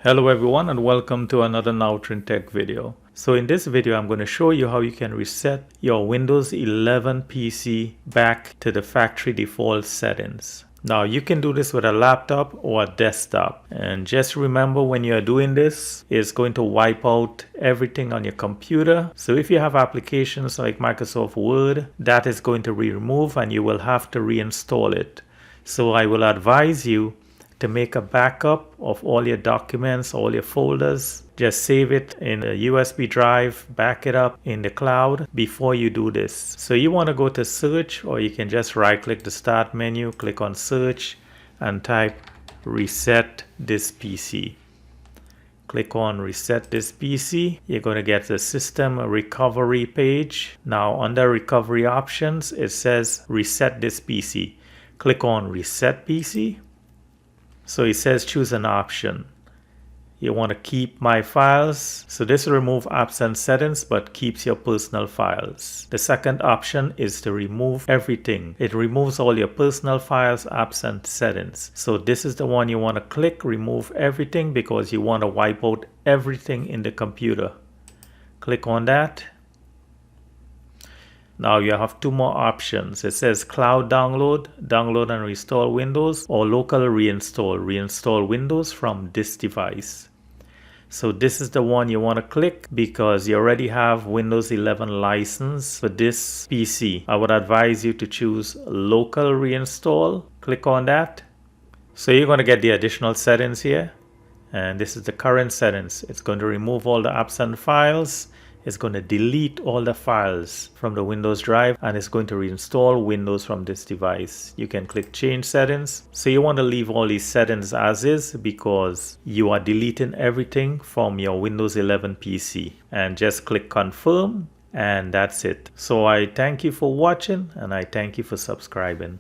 Hello everyone and welcome to another Nowtrin Tech video. So in this video I'm going to show you how you can reset your Windows 11 PC back to the factory default settings. Now you can do this with a laptop or a desktop, and just remember when you're doing this, it's going to wipe out everything on your computer. So if you have applications like Microsoft Word, that is going to be removed and you will have to reinstall it. So I will advise you to make a backup of all your documents, all your folders. Just save it in a USB drive, back it up in the cloud before you do this. So you want to go to search, or you can just right click the start menu, click on search and type reset this PC. Click on reset this PC. You're going to get the system recovery page. Now under recovery options, it says reset this PC. Click on reset PC. So it says choose an option. You want to keep my files. So this will remove apps and settings but keeps your personal files. The second option is to remove everything. It removes all your personal files, apps and settings. So this is the one you want to click, remove everything, because you want to wipe out everything in the computer. Click on that. Now you have two more options. It says cloud download, download and restore Windows, or local reinstall, reinstall Windows from this device. So this is the one you want to click because you already have Windows 11 license for this PC. I would advise you to choose local reinstall. Click on that. So you're going to get the additional settings here. And this is the current settings. It's going to remove all the apps and files. It's going to delete all the files from the Windows drive, and it's going to reinstall Windows from this device. You can click change settings. So you want to leave all these settings as is because you are deleting everything from your Windows 11 PC. And just click confirm, and that's it. So I thank you for watching and I thank you for subscribing.